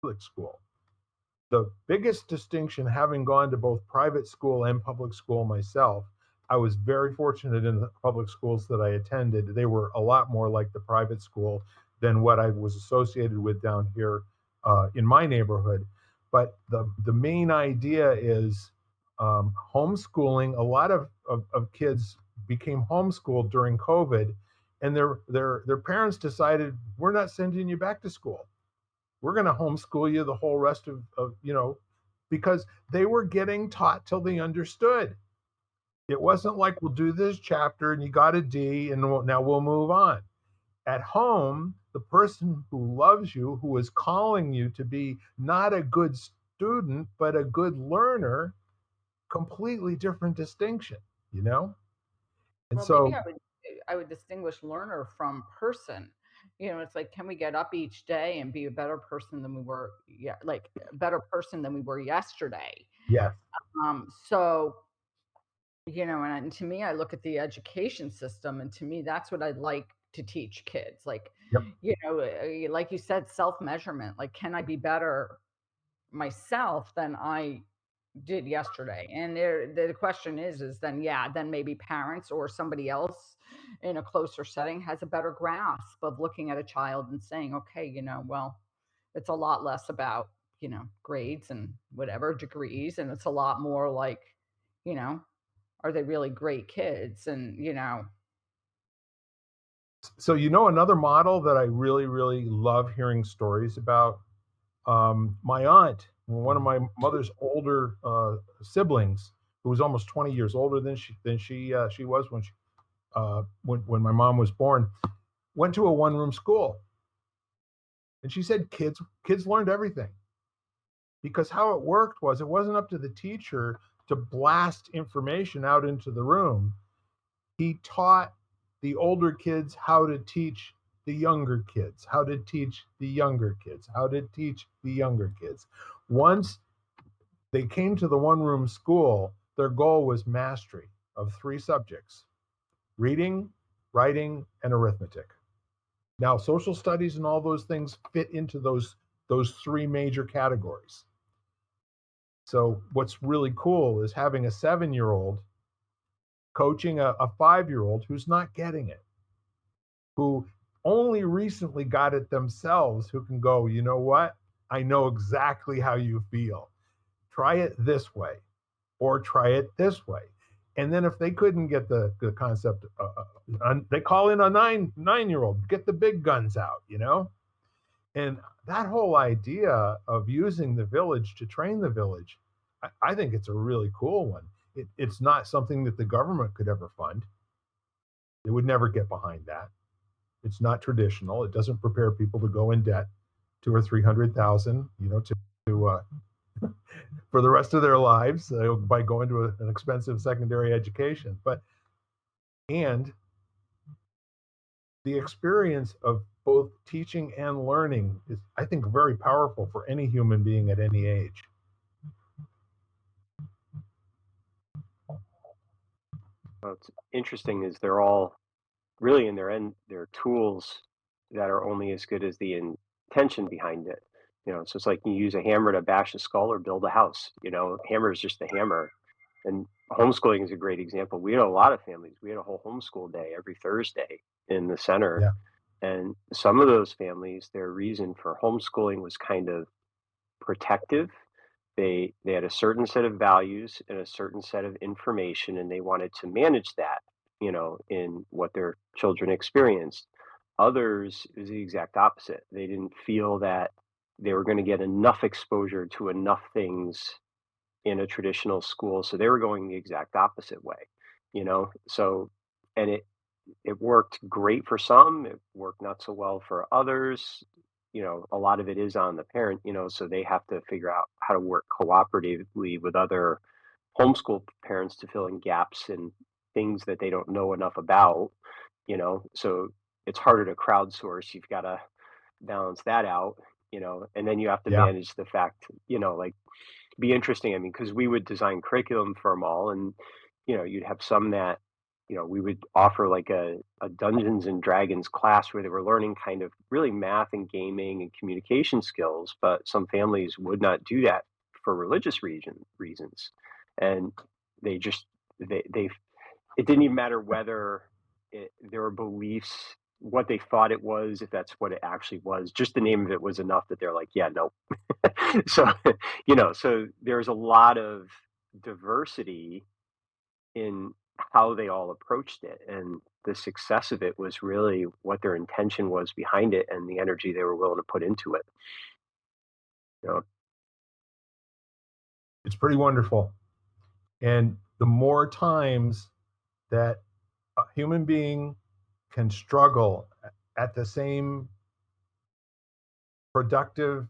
public school. The biggest distinction, having gone to both private school and public school myself, I was very fortunate in the public schools that I attended. They were a lot more like the private school than what I was associated with down here in my neighborhood. But the main idea is homeschooling. A lot of kids became homeschooled during COVID, and their parents decided, we're not sending you back to school, we're going to homeschool you the whole rest of because they were getting taught till they understood. It wasn't like, we'll do this chapter and you got a D and now we'll move on. At home, the person who loves you, who is calling you to be not a good student, but a good learner, completely different distinction, you know? And Well, maybe so, I would distinguish learner from person. It's like, can we get up each day and be a better person than we were, yeah, like a better person than we were yesterday? yes. So, and to me, I look at the education system, and to me, that's what I'd like to teach kids. Like, Yep. like you said, self measurement. Like, can I be better myself than I did yesterday? And the question is then, yeah, then maybe parents or somebody else in a closer setting has a better grasp of looking at a child and saying, okay, well, it's a lot less about, grades and whatever degrees, and it's a lot more like, you know, are they really great kids? And, So, another model that I really, really love hearing stories about, my aunt, one of my mother's older siblings, who was almost 20 years older than she was when my mom was born, went to a one room school, and she said kids learned everything, because how it worked was, it wasn't up to the teacher to blast information out into the room. He taught the older kids how to teach the younger kids, how to teach the younger kids, how to teach the younger kids. Once they came to the one room school, their goal was mastery of three subjects: reading, writing, and arithmetic. Now, social studies and all those things fit into those three major categories. So, what's really cool is having a 7-year old coaching a 5-year old who's not getting it, who only recently got it themselves, who can go, you know what? I know exactly how you feel. Try it this way, or try it this way. And then if they couldn't get the concept, they call in a nine-year old, get the big guns out. And that whole idea of using the village to train the village, I think it's a really cool one. It's not something that the government could ever fund. It would never get behind that. It's not traditional. It doesn't prepare people to go in debt, 2 or 300,000, to for the rest of their lives, by going to an expensive secondary education. But and the experience of both teaching and learning is, I think, very powerful for any human being at any age. What's interesting is they're all really in their end, they're tools that are only as good as the intention behind it. So it's like you use a hammer to bash a skull or build a house. Hammer is just a hammer. And homeschooling is a great example. We had a lot of families. We had a whole homeschool day every Thursday in the center. Yeah, And some of those families, their reason for homeschooling was kind of protective. They had a certain set of values and a certain set of information, and they wanted to manage that, in what their children experienced. Others is the exact opposite. They didn't feel that they were going to get enough exposure to enough things in a traditional school, so they were going the exact opposite way. So, and it worked great for some, it worked not so well for others. A lot of it is on the parent, so they have to figure out how to work cooperatively with other homeschool parents to fill in gaps and things that they don't know enough about, so it's harder to crowdsource. You've got to balance that out, and then you have to yeah, manage the fact, like, be interesting. I mean, because we would design curriculum for them all, and you'd have some that we would offer like a Dungeons and Dragons class where they were learning kind of really math and gaming and communication skills, but some families would not do that for religious reasons. And they just, they it didn't even matter whether there were beliefs, what they thought it was, if that's what it actually was. Just the name of it was enough that they're like, yeah, no. So, so there's a lot of diversity in how they all approached it. And the success of it was really what their intention was behind it and the energy they were willing to put into it. You know? It's pretty wonderful. And the more times that a human being can struggle at the same productive,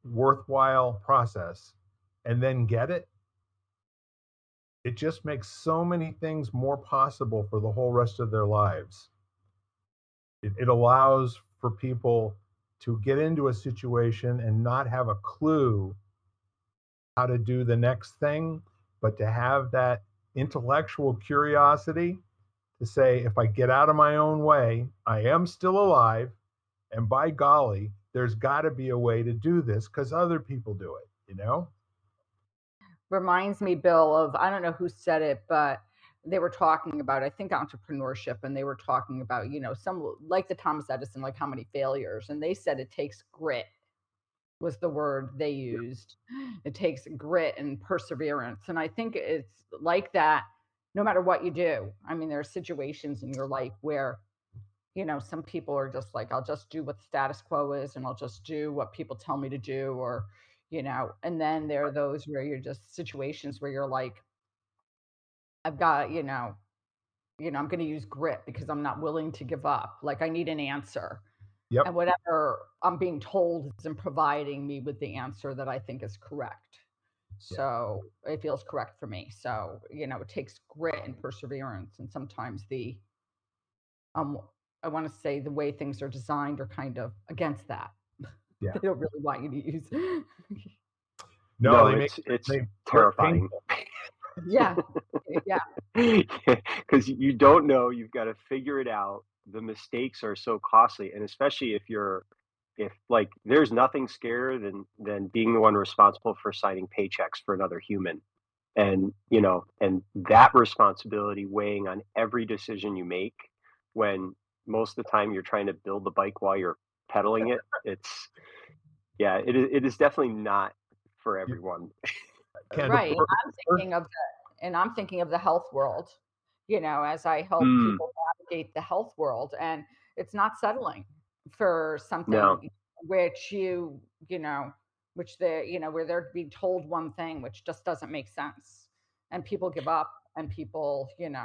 worthwhile process and then get it, it just makes so many things more possible for the whole rest of their lives. It allows for people to get into a situation and not have a clue how to do the next thing, but to have that intellectual curiosity to say, if I get out of my own way, I am still alive. And by golly, there's got to be a way to do this because other people do it. Reminds me, Bill, of, I don't know who said it, but they were talking about, I think, entrepreneurship, and they were talking about, some like the Thomas Edison, like how many failures, and they said it takes grit was the word they used. It takes grit and perseverance. And I think it's like that no matter what you do. I mean, there are situations in your life where, some people are just like, I'll just do what the status quo is and I'll just do what people tell me to do, or, and then there are those where you're just situations where you're like, I've got, I'm going to use grit because I'm not willing to give up. Like I need an answer. Yep. And whatever I'm being told isn't providing me with the answer that I think is correct. So it feels correct for me. So, it takes grit and perseverance. And sometimes I want to say the way things are designed are kind of against that. Yeah. They don't really want you to use. No, it's terrifying. Yeah. Because you don't know, you've got to figure it out. The mistakes are so costly, and especially if like there's nothing scarier than being the one responsible for signing paychecks for another human, and and that responsibility weighing on every decision you make, when most of the time you're trying to build the bike while you're pedaling it. It is definitely not for everyone. Right. And I'm thinking of the health world, as I help people navigate the health world, and it's not settling for something No. which which where they're being told one thing which just doesn't make sense, and people give up, and people, and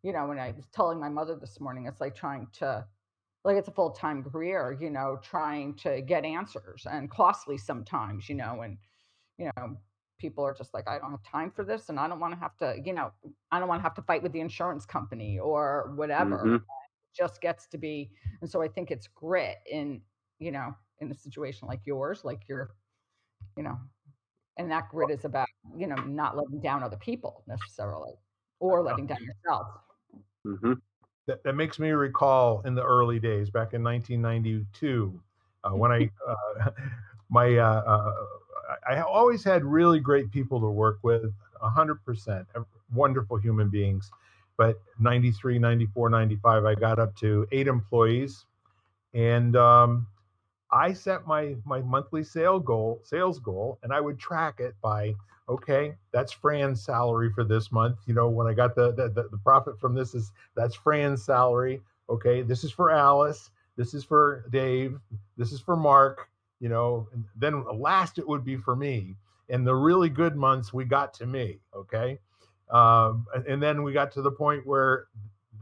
when I was telling my mother this morning, it's like trying to, like, it's a full-time career, trying to get answers, and costly sometimes, and people are just like, I don't have time for this, and I don't want to have to, I don't want to have to fight with the insurance company or whatever. Hmm. It just gets to be, and so I think it's grit in, in a situation like yours, like you're, and that grit is about, not letting down other people necessarily, or letting down yourself. Hmm. That makes me recall in the early days, back in 1992, when I always had really great people to work with, 100% wonderful human beings. But 93, 94, 95, I got up to 8 employees, and I set my monthly sales goal, and I would track it by, okay, that's Fran's salary for this month. When I got the profit from this, that's Fran's salary. Okay, this is for Alice. This is for Dave. This is for Mark. And then last it would be for me. And the really good months we got to me. Okay, and then we got to the point where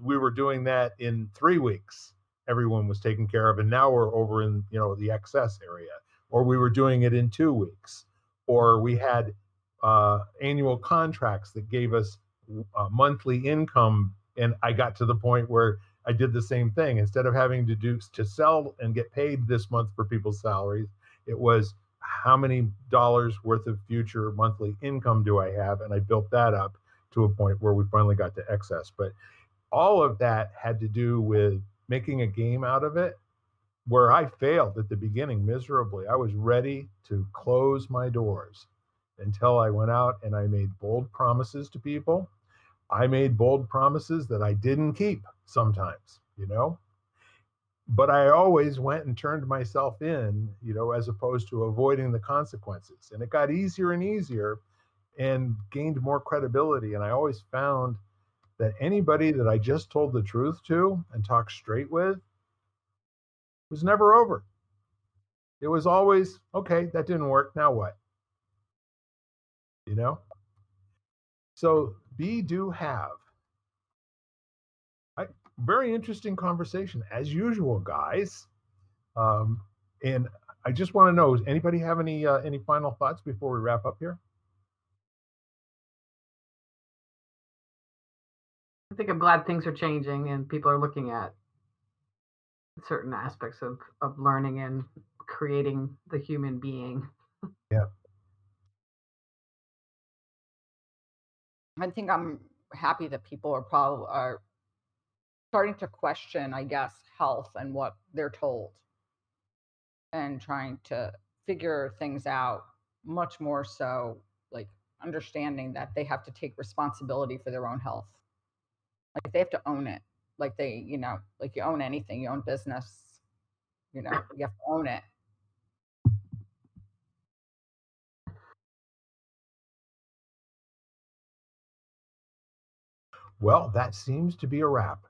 we were doing that in 3 weeks. Everyone was taken care of, and now we're over in the excess area, or we were doing it in 2 weeks, or we had annual contracts that gave us monthly income, and I got to the point where I did the same thing. Instead of having to sell and get paid this month for people's salaries, it was how many dollars worth of future monthly income do I have, and I built that up to a point where we finally got to excess. But all of that had to do with making a game out of it, where I failed at the beginning miserably. I was ready to close my doors until I went out and I made bold promises to people. I made bold promises that I didn't keep sometimes, but I always went and turned myself in, as opposed to avoiding the consequences. And it got easier and easier and gained more credibility. And I always found that anybody that I just told the truth to and talked straight with was never over. It was always, okay, that didn't work. Now what? So be, do, have. Very interesting conversation as usual, guys. And I just want to know, does anybody have any final thoughts before we wrap up here? I think I'm glad things are changing and people are looking at certain aspects of learning and creating the human being. Yeah. I think I'm happy that people are starting to question, I guess, health and what they're told, and trying to figure things out much more so, like understanding that they have to take responsibility for their own health. Like they have to own it. Like they, like you own anything, you own business, you have to own it. Well, that seems to be a wrap.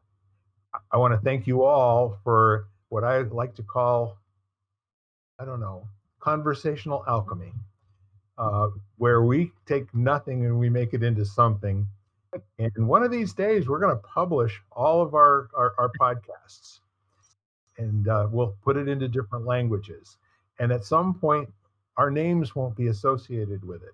I want to thank you all for what I like to call, conversational alchemy, where we take nothing and we make it into something. And one of these days, we're going to publish all of our podcasts, and we'll put it into different languages. And at some point, our names won't be associated with it.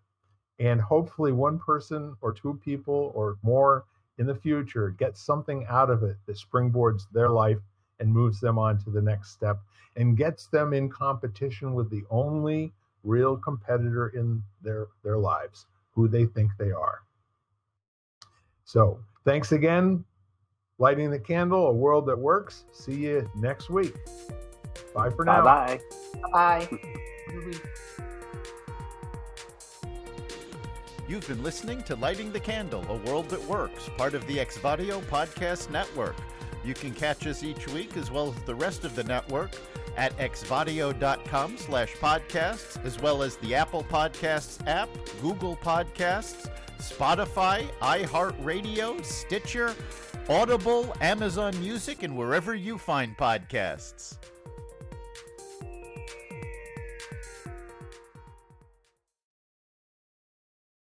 And hopefully one person or two people or more in the future gets something out of it that springboards their life and moves them on to the next step and gets them in competition with the only real competitor in their lives, who they think they are. So thanks again. Lighting the Candle, a world that works. See you next week. Bye for now. Bye-bye. Bye. You've been listening to Lighting the Candle, a world that works, part of the Exvadio Podcast Network. You can catch us each week, as well as the rest of the network, at exvadio.com/podcasts, as well as the Apple Podcasts app, Google Podcasts, Spotify, iHeartRadio, Stitcher, Audible, Amazon Music, and wherever you find podcasts.